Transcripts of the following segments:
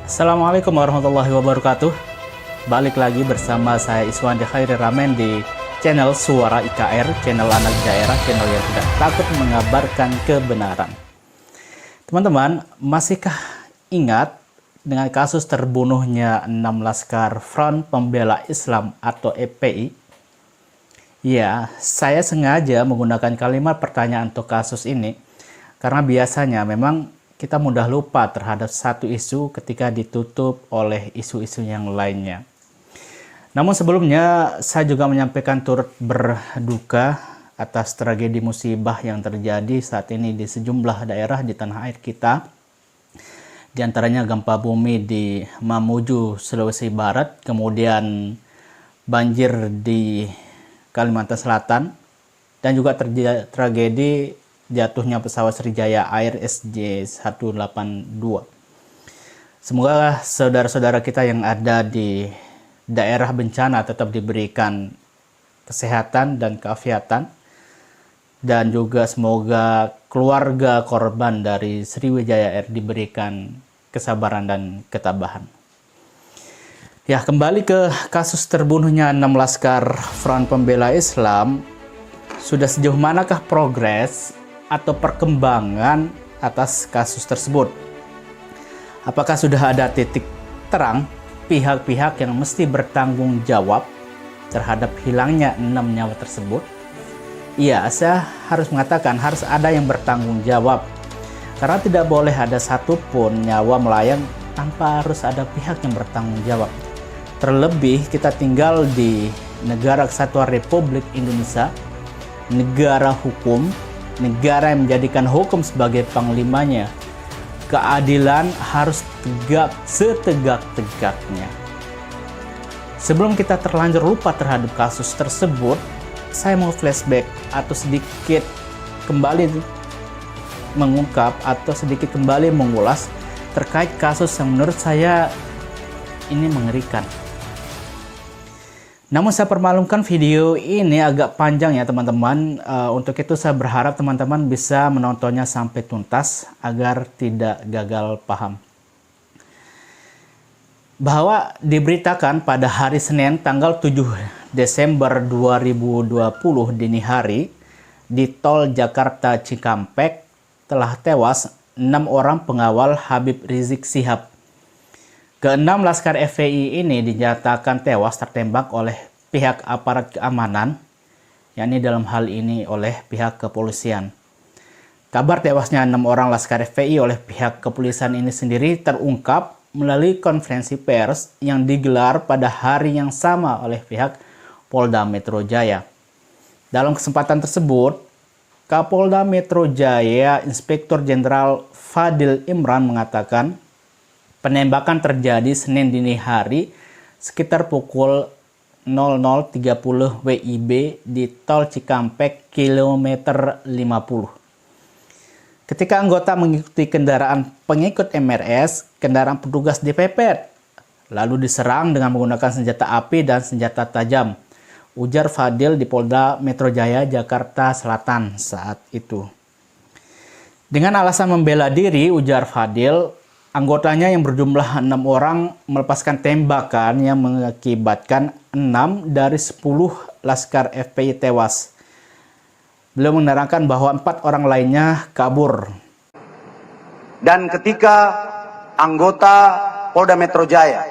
Assalamualaikum warahmatullahi wabarakatuh. Balik lagi bersama saya Iswan Khairi Ramen di channel Suara IKR, channel anak daerah, channel yang tidak takut mengabarkan kebenaran. Teman-teman, masihkah ingat dengan kasus terbunuhnya 6 Laskar Front Pembela Islam atau FPI? Ya, saya sengaja menggunakan kalimat pertanyaan untuk kasus ini karena biasanya memang kita mudah lupa terhadap satu isu ketika ditutup oleh isu-isu yang lainnya. Namun sebelumnya saya juga menyampaikan turut berduka atas tragedi musibah yang terjadi saat ini di sejumlah daerah di tanah air kita. Di antaranya gempa bumi di Mamuju, Sulawesi Barat, kemudian banjir di Kalimantan Selatan, dan juga tragedi jatuhnya pesawat Sriwijaya Air SJ182. Semoga saudara-saudara kita yang ada di daerah bencana tetap diberikan kesehatan dan keafiatan, dan juga semoga keluarga korban dari Sriwijaya Air diberikan kesabaran dan ketabahan. Ya, kembali ke kasus terbunuhnya 6 Laskar Front Pembela Islam. Sudah sejauh manakah progres atau perkembangan atas kasus tersebut? Apakah sudah ada titik terang pihak-pihak yang mesti bertanggung jawab terhadap hilangnya 6 nyawa tersebut? Iya, saya harus mengatakan harus ada yang bertanggung jawab, karena tidak boleh ada satupun nyawa melayang tanpa harus ada pihak yang bertanggung jawab. Terlebih kita tinggal di negara kesatuan Republik Indonesia, negara hukum, negara yang menjadikan hukum sebagai panglimanya. Keadilan harus tegak setegak-tegaknya. Sebelum kita terlanjur lupa terhadap kasus tersebut, saya mau flashback atau sedikit kembali mengungkap atau sedikit kembali mengulas terkait kasus yang menurut saya ini mengerikan. Namun saya permaklumkan video ini agak panjang ya teman-teman. Untuk itu saya berharap teman-teman bisa menontonnya sampai tuntas agar tidak gagal paham. Bahwa diberitakan pada hari Senin tanggal 7 Desember 2020 dini hari di tol Jakarta Cikampek telah tewas 6 orang pengawal Habib Rizik Syihab. Ke-6 Laskar FPI ini dinyatakan tewas tertembak oleh pihak aparat keamanan, yakni dalam hal ini oleh pihak kepolisian. Kabar tewasnya 6 orang Laskar FPI oleh pihak kepolisian ini sendiri terungkap melalui konferensi pers yang digelar pada hari yang sama oleh pihak Polda Metro Jaya. Dalam kesempatan tersebut, Kapolda Metro Jaya Inspektur Jenderal Fadil Imran mengatakan, penembakan terjadi Senin dini hari sekitar pukul 00.30 WIB di tol Cikampek kilometer 50. Ketika anggota mengikuti kendaraan pengikut MRS, kendaraan petugas dipepet, lalu diserang dengan menggunakan senjata api dan senjata tajam, ujar Fadil di Polda Metro Jaya, Jakarta Selatan saat itu. Dengan alasan membela diri, ujar Fadil, anggotanya yang berjumlah 6 orang melepaskan tembakan yang mengakibatkan 6 dari 10 Laskar FPI tewas. Beliau menerangkan bahwa 4 orang lainnya kabur. Dan ketika anggota Polda Metro Jaya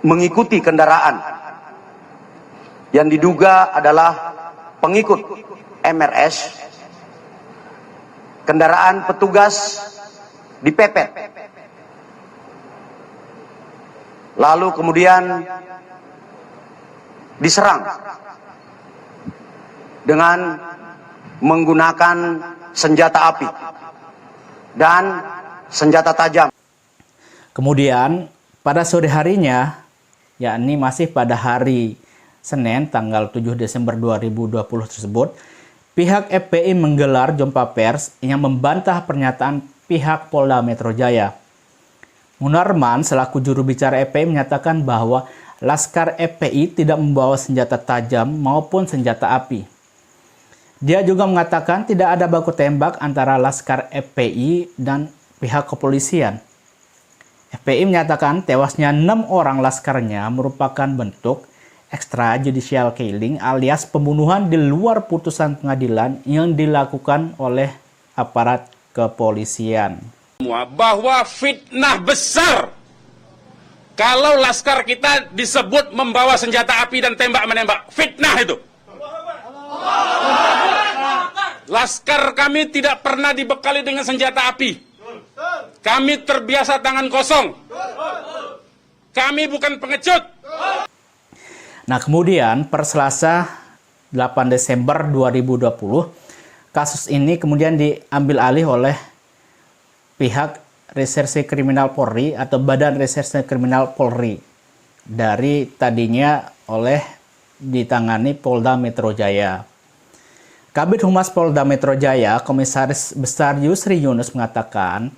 mengikuti kendaraan yang diduga adalah pengikut MRS, kendaraan petugas dipepet, lalu kemudian diserang dengan menggunakan senjata api dan senjata tajam. Kemudian pada sore harinya, yakni masih pada hari Senin tanggal 7 Desember 2020 tersebut, pihak FPI menggelar jumpa pers yang membantah pernyataan pihak Polda Metro Jaya. Munarman selaku juru bicara FPI menyatakan bahwa Laskar FPI tidak membawa senjata tajam maupun senjata api. Dia juga mengatakan tidak ada baku tembak antara Laskar FPI dan pihak kepolisian. FPI menyatakan tewasnya 6 orang laskarnya merupakan bentuk extrajudicial killing alias pembunuhan di luar putusan pengadilan yang dilakukan oleh aparat kepolisian. Bahwa fitnah besar kalau laskar kita disebut membawa senjata api dan tembak-menembak. Fitnah itu. Laskar kami tidak pernah dibekali dengan senjata api. Kami terbiasa tangan kosong. Kami bukan pengecut. Nah, kemudian per Selasa 8 Desember 2020, kasus ini kemudian diambil alih oleh pihak Reserse Kriminal Polri atau Badan Reserse Kriminal Polri dari tadinya oleh ditangani Polda Metro Jaya. Kabid Humas Polda Metro Jaya, Komisaris Besar Yusri Yunus mengatakan,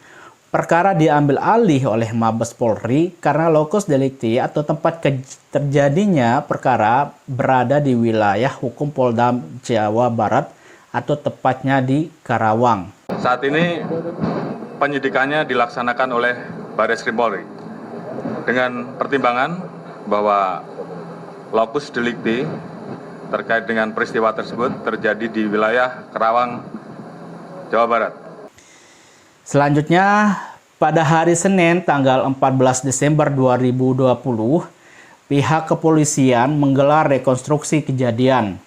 perkara diambil alih oleh Mabes Polri karena lokus delikti atau tempat terjadinya perkara berada di wilayah hukum Polda Jawa Barat atau tepatnya di Karawang. Saat ini penyidikannya dilaksanakan oleh Barreskrim Polri dengan pertimbangan bahwa lokus delikti terkait dengan peristiwa tersebut terjadi di wilayah Karawang, Jawa Barat. Selanjutnya, pada hari Senin tanggal 14 Desember 2020, pihak kepolisian menggelar rekonstruksi kejadian.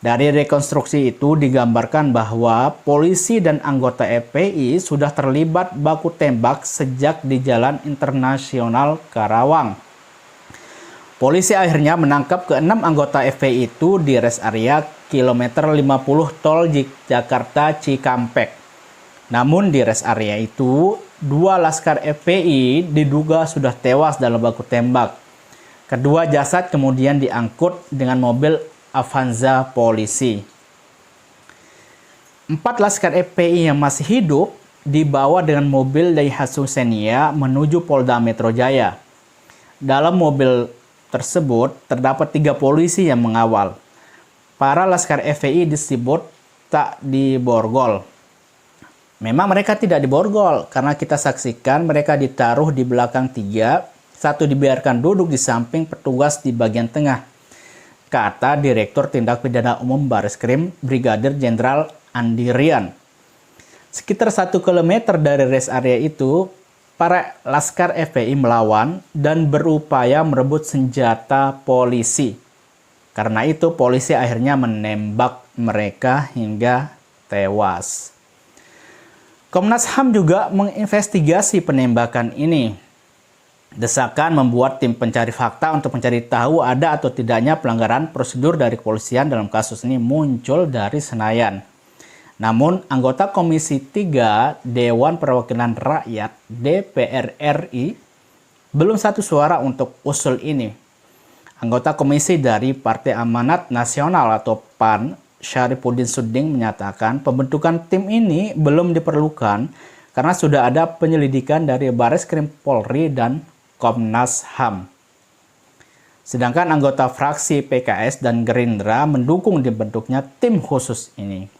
Dari rekonstruksi itu digambarkan bahwa polisi dan anggota FPI sudah terlibat baku tembak sejak di Jalan Internasional Karawang. Polisi akhirnya menangkap ke-6 anggota FPI itu di rest area kilometer 50 Tol Jakarta Cikampek. Namun di rest area itu, 2 laskar FPI diduga sudah tewas dalam baku tembak. Kedua jasad kemudian diangkut dengan mobil Avanza polisi. 4 laskar FPI yang masih hidup dibawa dengan mobil Daihatsu Xenia menuju Polda Metro Jaya. Dalam mobil tersebut terdapat 3 polisi yang mengawal. Para laskar FPI disebut tak diborgol. Memang mereka tidak diborgol karena kita saksikan mereka ditaruh di belakang 3, satu dibiarkan duduk di samping petugas di bagian tengah, kata Direktur Tindak Pidana Umum Barreskrim Brigadir Jenderal Andi Rian. Sekitar 1 km dari rest area itu, para laskar FPI melawan dan berupaya merebut senjata polisi. Karena itu polisi akhirnya menembak mereka hingga tewas. Komnas HAM juga menginvestigasi penembakan ini. Desakan membuat tim pencari fakta untuk mencari tahu ada atau tidaknya pelanggaran prosedur dari kepolisian dalam kasus ini muncul dari Senayan. Namun, anggota Komisi 3 Dewan Perwakilan Rakyat DPR RI belum satu suara untuk usul ini. Anggota komisi dari Partai Amanat Nasional atau PAN, Syarifuddin Suding menyatakan pembentukan tim ini belum diperlukan karena sudah ada penyelidikan dari Barreskrim Polri dan Komnas HAM. Sedangkan anggota fraksi PKS dan Gerindra mendukung dibentuknya tim khusus ini.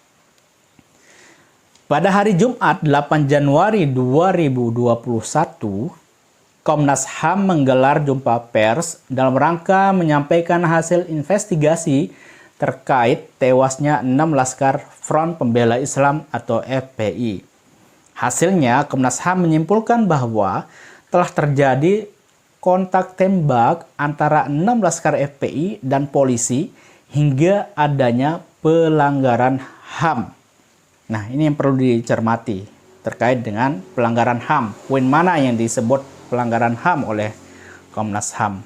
Pada hari Jumat 8 Januari 2021, Komnas HAM menggelar jumpa pers dalam rangka menyampaikan hasil investigasi terkait tewasnya 6 laskar Front Pembela Islam atau FPI. Hasilnya, Komnas HAM menyimpulkan bahwa telah terjadi kontak tembak antara 6 laskar FPI dan polisi hingga adanya pelanggaran HAM. Nah, ini yang perlu dicermati terkait dengan pelanggaran HAM. Poin mana yang disebut pelanggaran HAM oleh Komnas HAM?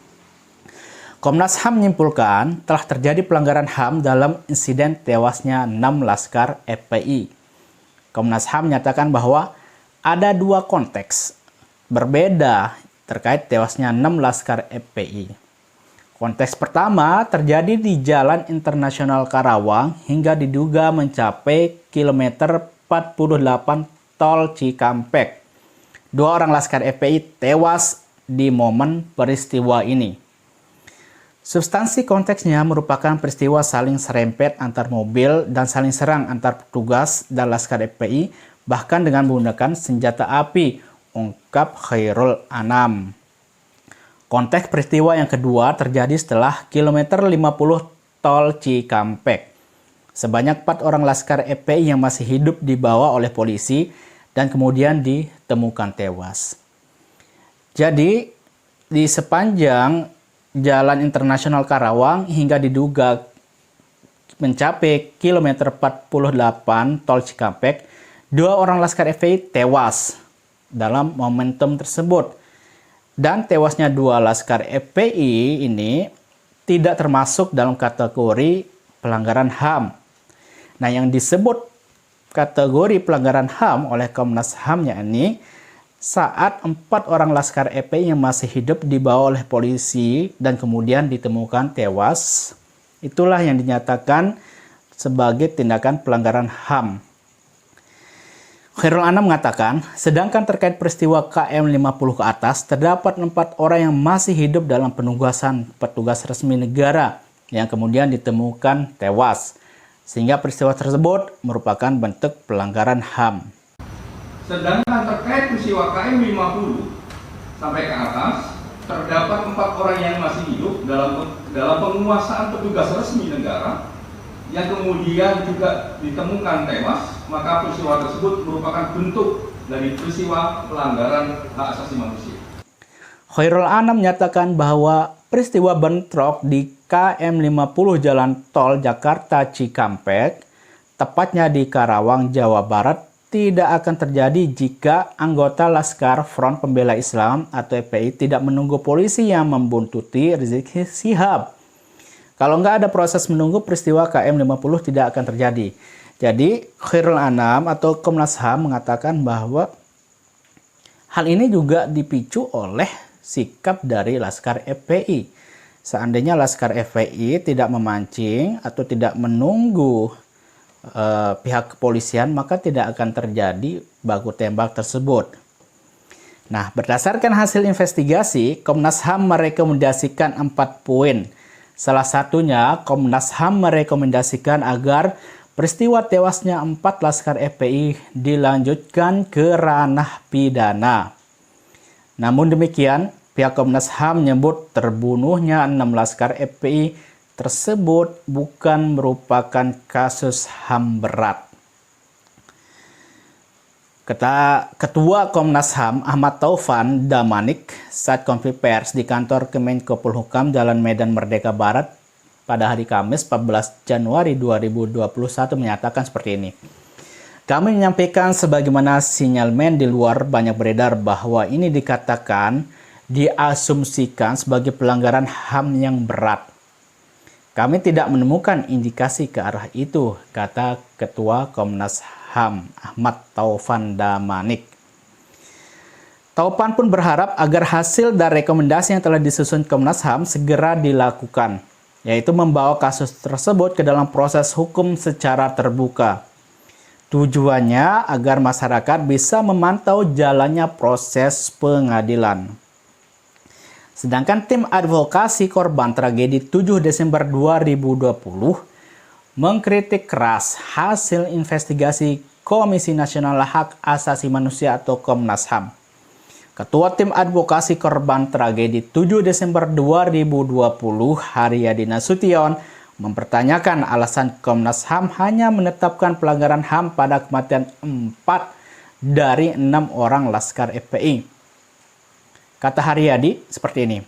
Komnas HAM menyimpulkan telah terjadi pelanggaran HAM dalam insiden tewasnya 6 laskar FPI. Komnas HAM menyatakan bahwa ada 2 konteks berbeda terkait tewasnya 6 laskar FPI. Konteks pertama terjadi di Jalan Internasional Karawang hingga diduga mencapai kilometer 48 Tol Cikampek. 2 orang laskar FPI tewas di momen peristiwa ini. Substansi konteksnya merupakan peristiwa saling serempet antar mobil dan saling serang antar petugas dan laskar FPI, bahkan dengan menggunakan senjata api ungkap Khairul Anam. Konteks peristiwa yang kedua terjadi setelah kilometer 50 tol Cikampek. Sebanyak 4 orang laskar FPI yang masih hidup dibawa oleh polisi dan kemudian ditemukan tewas. Jadi, di sepanjang Jalan Internasional Karawang hingga diduga mencapai kilometer 48 tol Cikampek, 2 orang laskar FPI tewas dalam momentum tersebut. Dan tewasnya 2 laskar FPI ini tidak termasuk dalam kategori pelanggaran HAM. Nah, yang disebut kategori pelanggaran HAM oleh Komnas HAM yakni saat 4 orang laskar FPI yang masih hidup dibawa oleh polisi dan kemudian ditemukan tewas. Itulah yang dinyatakan sebagai tindakan pelanggaran HAM. Khairul Anam mengatakan, sedangkan terkait peristiwa KM50 ke atas, terdapat 4 orang yang masih hidup dalam penugasan petugas resmi negara yang kemudian ditemukan tewas. Sehingga peristiwa tersebut merupakan bentuk pelanggaran HAM. Sedangkan terkait peristiwa KM50 sampai ke atas, terdapat 4 orang yang masih hidup dalam penguasaan petugas resmi negara yang kemudian juga ditemukan tewas, maka peristiwa tersebut merupakan bentuk dari peristiwa pelanggaran hak asasi manusia. Khairul Anam menyatakan bahwa peristiwa bentrok di KM50 Jalan Tol Jakarta Cikampek, tepatnya di Karawang, Jawa Barat, tidak akan terjadi jika anggota Laskar Front Pembela Islam atau FPI tidak menunggu polisi yang membuntuti Rizik Syihab. Kalau nggak ada proses menunggu, peristiwa KM50 tidak akan terjadi. Jadi, Khairul Anam atau Komnas HAM mengatakan bahwa hal ini juga dipicu oleh sikap dari Laskar FPI. Seandainya Laskar FPI tidak memancing atau tidak menunggu pihak kepolisian, maka tidak akan terjadi baku tembak tersebut. Nah, berdasarkan hasil investigasi, Komnas HAM merekomendasikan 4 poin. Salah satunya, Komnas HAM merekomendasikan agar peristiwa tewasnya 4 laskar FPI dilanjutkan ke ranah pidana. Namun demikian, pihak Komnas HAM menyebut terbunuhnya 6 laskar FPI tersebut bukan merupakan kasus HAM berat. Ketua Komnas HAM Ahmad Taufan Damanik saat konferensi pers di kantor Kemenko Polhukam Jalan Medan Merdeka Barat pada hari Kamis 14 Januari 2021 menyatakan seperti ini. Kami menyampaikan sebagaimana sinyalmen di luar banyak beredar bahwa ini dikatakan diasumsikan sebagai pelanggaran HAM yang berat. Kami tidak menemukan indikasi ke arah itu, kata Ketua Komnas HAM Ahmad Taufan Damanik. Taufan pun berharap agar hasil dan rekomendasi yang telah disusun Komnas HAM segera dilakukan, yaitu membawa kasus tersebut ke dalam proses hukum secara terbuka. Tujuannya agar masyarakat bisa memantau jalannya proses pengadilan. Sedangkan tim advokasi korban tragedi 7 Desember 2020 mengkritik keras hasil investigasi Komisi Nasional Hak Asasi Manusia atau Komnas HAM. Ketua tim advokasi korban tragedi 7 Desember 2020 Haryadi Nasution mempertanyakan alasan Komnas HAM hanya menetapkan pelanggaran HAM pada kematian 4 dari 6 orang laskar FPI. Kata Haryadi seperti ini,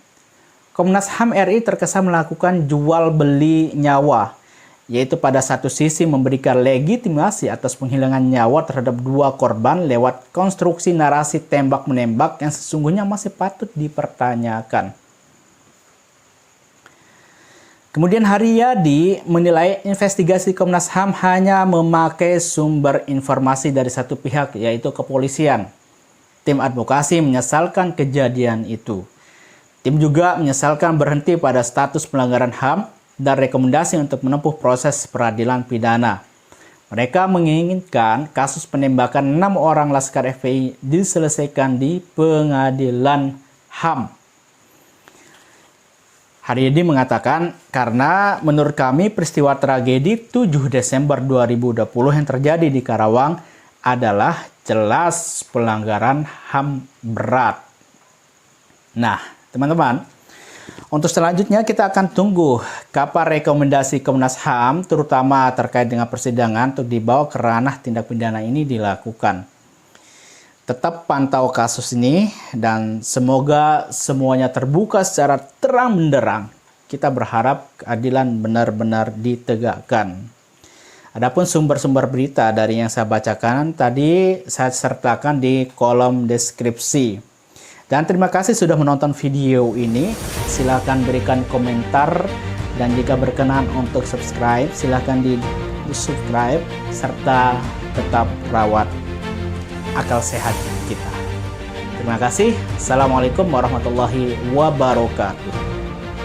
Komnas HAM RI terkesan melakukan jual beli nyawa, yaitu pada satu sisi memberikan legitimasi atas penghilangan nyawa terhadap 2 korban lewat konstruksi narasi tembak-menembak yang sesungguhnya masih patut dipertanyakan. Kemudian Haryadi menilai investigasi Komnas HAM hanya memakai sumber informasi dari satu pihak, yaitu kepolisian. Tim advokasi menyesalkan kejadian itu. Tim juga menyesalkan berhenti pada status pelanggaran HAM dan rekomendasi untuk menempuh proses peradilan pidana. Mereka menginginkan kasus penembakan 6 orang laskar FPI diselesaikan di pengadilan HAM. Haryadi mengatakan, karena menurut kami peristiwa tragedi 7 Desember 2020 yang terjadi di Karawang adalah jelas pelanggaran HAM berat. Nah, teman-teman, untuk selanjutnya kita akan tunggu kapan rekomendasi Komnas HAM, terutama terkait dengan persidangan untuk dibawa ke ranah tindak pidana ini dilakukan. Tetap pantau kasus ini dan semoga semuanya terbuka secara terang benderang. Kita berharap keadilan benar-benar ditegakkan. Adapun sumber-sumber berita dari yang saya bacakan tadi saya sertakan di kolom deskripsi. Dan terima kasih sudah menonton video ini. Silahkan berikan komentar dan jika berkenan untuk subscribe, silahkan di subscribe serta tetap rawat akal sehat kita. Terima kasih. Assalamualaikum warahmatullahi wabarakatuh.